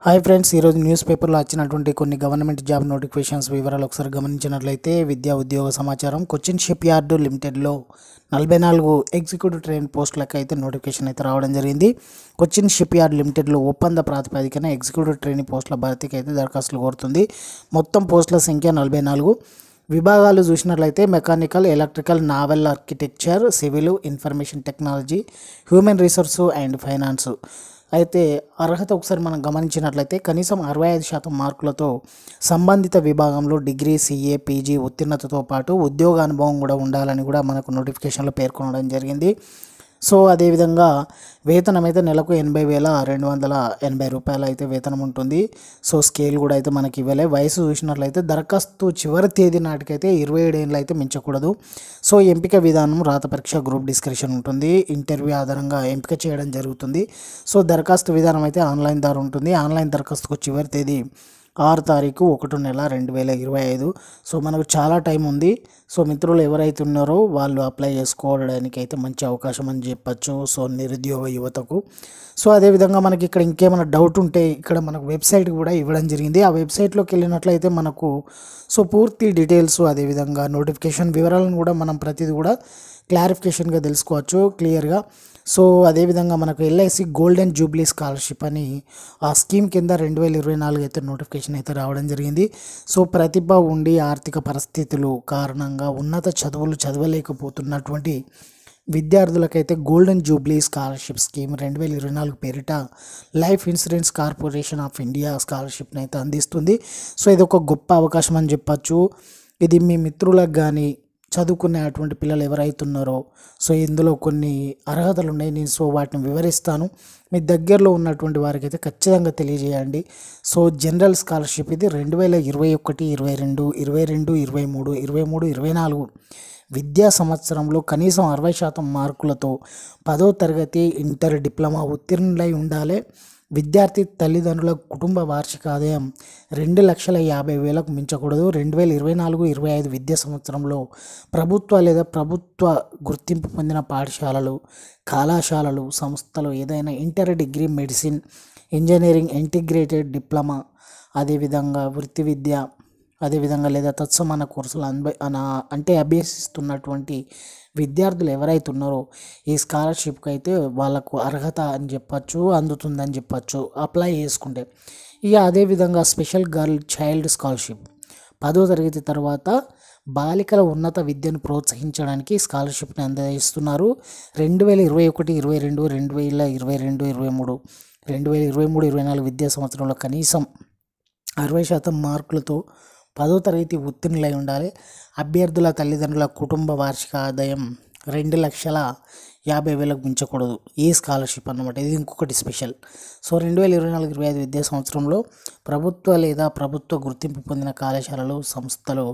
Hi friends, ఈరోజు news పేపర్లో వచ్చినటువంటి కొన్ని గవర్నమెంట్ జాబ్ నోటిఫికేషన్స్ వివరాలు ఒకసారి గమనించినట్లయితే విద్యా ఉద్యోగ సమాచారం. కొచ్చిన్ షిప్ యార్డ్ లిమిటెడ్లో 44 ఎగ్జిక్యూటివ్ ట్రైన్ పోస్టులకు అయితే నోటిఫికేషన్ అయితే రావడం జరిగింది. కొచ్చిన్ షిప్ యార్డ్ లిమిటెడ్లో ఒప్పంద ప్రాతిపదికన ఎగ్జిక్యూటివ్ ట్రైనింగ్ పోస్టుల భర్తీకి అయితే దరఖాస్తులు కోరుతుంది. మొత్తం పోస్టుల సంఖ్య 44. విభాగాలు చూసినట్లయితే mechanical, electrical, naval architecture, civil, information technology, human resource and finance. అయితే అర్హత ఒకసారి మనం గమనించినట్లయితే కనీసం 65% మార్కులతో సంబంధిత విభాగంలో డిగ్రీ, సిఏ, పీజీ ఉత్తీర్ణతతో పాటు ఉద్యోగ అనుభవం కూడా ఉండాలని కూడా మనకు నోటిఫికేషన్లో పేర్కొనడం జరిగింది. సో అదేవిధంగా వేతనం అయితే నెలకు 80,280 రూపాయలు అయితే వేతనం ఉంటుంది. సో స్కేల్ కూడా అయితే మనకి ఇవ్వలే. వయసు చూసినట్లయితే దరఖాస్తు చివరి తేదీ నాటికైతే 27 ఏళ్ళు అయితే మించకూడదు. సో ఎంపిక విధానం రాత పరీక్ష, గ్రూప్ డిస్కషన్ ఉంటుంది. ఇంటర్వ్యూ ఆధారంగా ఎంపిక చేయడం జరుగుతుంది. సో దరఖాస్తు విధానం అయితే ఆన్లైన్ ద్వారా ఉంటుంది. ఆన్లైన్ దరఖాస్తుకు చివరి తేదీ 6/1/2025. సో మనకు చాలా టైం ఉంది. సో మిత్రులు ఎవరైతే ఉన్నారో వాళ్ళు అప్లై చేసుకోవడానికి అయితే మంచి అవకాశం అని చెప్పచ్చు. సో నిరుద్యోగ యువతకు. సో అదేవిధంగా మనకి ఇక్కడ ఇంకేమైనా డౌట్ ఉంటే ఇక్కడ మనకు వెబ్సైట్ కూడా ఇవ్వడం జరిగింది. ఆ వెబ్సైట్లోకి వెళ్ళినట్లయితే మనకు సో పూర్తి డీటెయిల్స్, అదేవిధంగా నోటిఫికేషన్ వివరాలను కూడా మనం ప్రతిదీ కూడా క్లారిఫికేషన్గా తెలుసుకోవచ్చు క్లియర్గా. సో అదేవిధంగా మనకు ఎల్ఐసి గోల్డెన్ జూబ్లీ స్కాలర్షిప్ అని ఆ స్కీమ్ కింద 2024 అయితే నోటిఫికేషన్ అయితే రావడం జరిగింది. సో ప్రతిభ ఉండి ఆర్థిక పరిస్థితులు కారణంగా ఉన్నత చదువులు చదవలేకపోతున్నటువంటి విద్యార్థులకైతే గోల్డెన్ జూబ్లీ స్కాలర్షిప్ స్కీమ్ 2024 పేరిట life insurance corporation of India స్కాలర్షిప్ని అయితే అందిస్తుంది. సో ఇది ఒక గొప్ప అవకాశం అని చెప్పచ్చు. ఇది మీ మిత్రులకు కానీ చదువుకునేటువంటి పిల్లలు ఎవరైతున్నారో సో ఇందులో కొన్ని అర్హతలు ఉన్నాయి. నేను సో వాటిని వివరిస్తాను. మీ దగ్గరలో ఉన్నటువంటి వారికి అయితే ఖచ్చితంగా తెలియజేయండి. సో జనరల్ స్కాలర్షిప్ ఇది 2021, 22, 22, 23, 23, 24 విద్యా సంవత్సరంలో కనీసం 60% మార్కులతో 10వ తరగతి, ఇంటర్, డిప్లొమా ఉత్తీర్ణులై ఉండాలి. విద్యార్థి తల్లిదండ్రుల కుటుంబ వార్షిక ఆదాయం 2,50,000కు మించకూడదు. 2024-25 విద్యా సంవత్సరంలో ప్రభుత్వ లేదా ప్రభుత్వ గుర్తింపు పొందిన పాఠశాలలు, కళాశాలలు, సంస్థలు ఏదైనా inter, degree, medicine, engineering, integrated diploma, అదేవిధంగా వృత్తి విద్య, అదేవిధంగా లేదా తత్సమాన కోర్సులు అంటే అభ్యసిస్తున్నటువంటి విద్యార్థులు ఎవరైతే ఉన్నారో ఈ స్కాలర్షిప్కి అయితే వాళ్ళకు అర్హత అని చెప్పచ్చు, అందుతుందని చెప్పచ్చు అప్లై చేసుకుంటే. ఇక అదేవిధంగా స్పెషల్ గర్ల్ చైల్డ్ స్కాలర్షిప్ 10వ తరగతి తర్వాత బాలికల ఉన్నత విద్యను ప్రోత్సహించడానికి స్కాలర్షిప్ని అందజేస్తున్నారు. 2021, 22, 2022, 23, 2023-24 విద్యా సంవత్సరంలో కనీసం 60% మార్కులతో 10వ తరగతి ఉత్తీర్ణులై ఉండాలి. అభ్యర్థుల తల్లిదండ్రుల కుటుంబ వార్షిక ఆదాయం 2,50,000కు మించకూడదు. ఈ స్కాలర్షిప్ అన్నమాట. ఇది ఇంకొకటి స్పెషల్. సో 2024-25 విద్యా సంవత్సరంలో ప్రభుత్వ లేదా ప్రభుత్వ గుర్తింపు పొందిన కళాశాలలు, సంస్థలు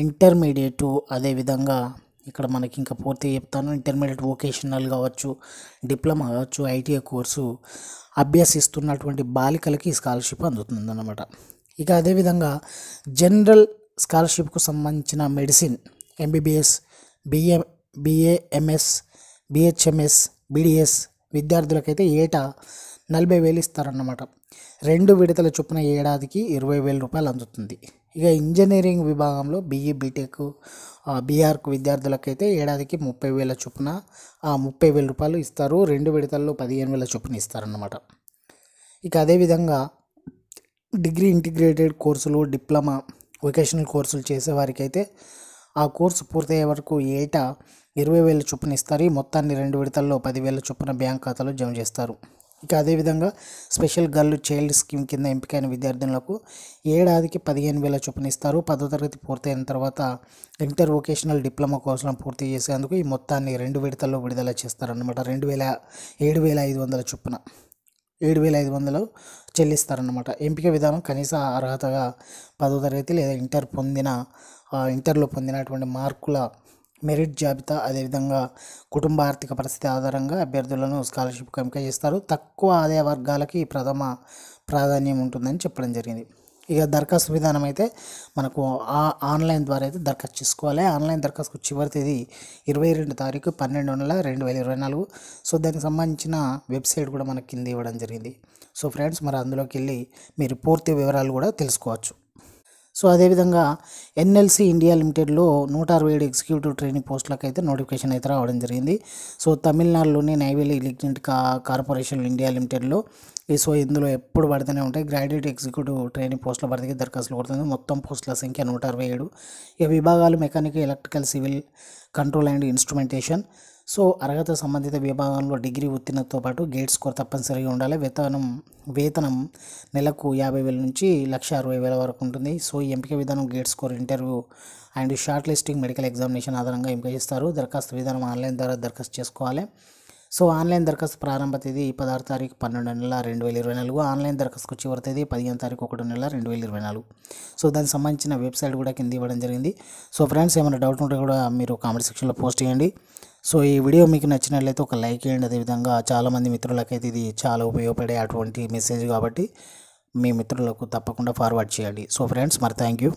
ఇంటర్మీడియట్, అదేవిధంగా ఇక్కడ మనకి ఇంకా పూర్తిగా చెప్తాను, ఇంటర్మీడియట్ వొకేషనల్ కావచ్చు, డిప్లొమా కావచ్చు, ఐటీఐ కోర్సు అభ్యసిస్తున్నటువంటి బాలికలకి ఈ స్కాలర్షిప్ అందుతుంది అన్నమాట. ఇక అదేవిధంగా జనరల్ స్కాలర్షిప్కు సంబంధించిన medicine, MBBS, BAMS, BHMS, BDS విద్యార్థులకైతే ఏటా 40,000 ఇస్తారన్నమాట. 2 విడతల చొప్పున ఏడాదికి 20,000 రూపాయలు అందుతుంది. ఇక ఇంజనీరింగ్ విభాగంలో బీఈ, బీటెక్, బీఆర్క్ విద్యార్థులకైతే ఏడాదికి 30,000 చొప్పున 30,000 రూపాయలు ఇస్తారు. 2 విడతల్లో 15,000 చొప్పున ఇస్తారన్నమాట. ఇక అదేవిధంగా డిగ్రీ, ఇంటిగ్రేటెడ్ కోర్సులు, డిప్లొమా, వొకేషనల్ కోర్సులు చేసేవారికి అయితే ఆ కోర్సు పూర్తయ్యే వరకు ఏటా 20,000 చొప్పున ఇస్తారు. ఈ మొత్తాన్ని 2 విడతల్లో 10,000 చొప్పున బ్యాంక్ ఖాతాలో జమ చేస్తారు. ఇక అదేవిధంగా స్పెషల్ గర్ల్ చైల్డ్ స్కీమ్ కింద ఎంపికైన విద్యార్థులకు ఏడాదికి 15,000 చొప్పున ఇస్తారు. 10వ తరగతి పూర్తయిన తర్వాత ఇంటర్, వొకేషనల్, డిప్లొమా కోర్సులను పూర్తి చేసేందుకు ఈ మొత్తాన్ని 2 విడతల్లో విడుదల చేస్తారన్నమాట. 7,500 చొప్పున 7,500 చెల్లిస్తారన్నమాట. ఎంపిక విధానం కనీస అర్హతగా 10వ తరగతి లేదా ఇంటర్లో పొందినటువంటి మార్కుల మెరిట్ జాబితా, అదేవిధంగా కుటుంబ ఆర్థిక పరిస్థితి ఆధారంగా అభ్యర్థులను స్కాలర్షిప్కి ఎంపిక చేస్తారు. తక్కువ ఆదాయ వర్గాలకి ప్రథమ ప్రాధాన్యం ఉంటుందని చెప్పడం జరిగింది. ఇక దరఖాస్తు విధానం అయితే మనకు ఆన్లైన్ ద్వారా అయితే దరఖాస్తు చేసుకోవాలి. ఆన్లైన్ దరఖాస్తు చివరి తేదీ 22 తారీఖు 12 నెల 2024. సో దానికి సంబంధించిన వెబ్సైట్ కూడా మనకి కింద ఇవ్వడం జరిగింది. సో ఫ్రెండ్స్, మరి అందులోకి వెళ్ళి మీరు పూర్తి వివరాలు కూడా తెలుసుకోవచ్చు. సో అదేవిధంగా ఎన్ఎల్సి ఇండియా లిమిటెడ్లో 167 ఎగ్జిక్యూటివ్ ట్రైనింగ్ పోస్టులకు అయితే నోటిఫికేషన్ అయితే రావడం జరిగింది. సో తమిళనాడులోని నైవేలి లిగ్నెంట్ కార్పొరేషన్ ఇండియా లిమిటెడ్లో సో ఇందులో ఎప్పుడు పడుతూనే ఉంటాయి. గ్రాడ్యుయేట్ ఎగ్జిక్యూటివ్ ట్రైనింగ్ పోస్టుల భర్తీకి దరఖాస్తులు కొడుతుంది. మొత్తం పోస్టుల సంఖ్య 167. ఇక విభాగాలు mechanical, electrical, civil, control and instrumentation. So అర్హత సంబంధిత విభాగంలో డిగ్రీ ఉత్తీర్ణతతో పాటు గేట్ స్కోర్ తప్పనిసరిగా ఉండాలి. వేతనం నెలకు 50,000 నుంచి 1,60,000 వరకు ఉంటుంది. సో ఈ ఎంపిక విధానం gate score, interview and short listing, medical examination ఆధారంగా ఎంపిక చేస్తారు. దరఖాస్తు విధానం ఆన్లైన్ ద్వారా దరఖాస్తు చేసుకోవాలి. సో ఆన్లైన్ దరఖాస్తు ప్రారంభ తేదీ 16 తారీఖు 12 నెల 2024. ఆన్లైన్ దరఖాస్తుకు చివరి తేదీ 15 తారీఖు 1 నెల 2024. సో దానికి సంబంధించిన వెబ్సైట్ కూడా కింద ఇవ్వడం జరిగింది. సో ఫ్రెండ్స్, ఏమైనా డౌట్ ఉంటే కూడా మీరు కామెంట్ సెక్షన్లో పోస్ట్ చేయండి. సో ఈ వీడియో మీకు నచ్చినట్లయితే ఒక లైక్ చేయండి. అదేవిధంగా చాలామంది మిత్రులకైతే ఇది చాలా ఉపయోగపడే అటువంటి మెసేజ్ కాబట్టి మీ మిత్రులకు తప్పకుండా ఫార్వర్డ్ చేయండి. సో ఫ్రెండ్స్, మరి థ్యాంక్ యూ.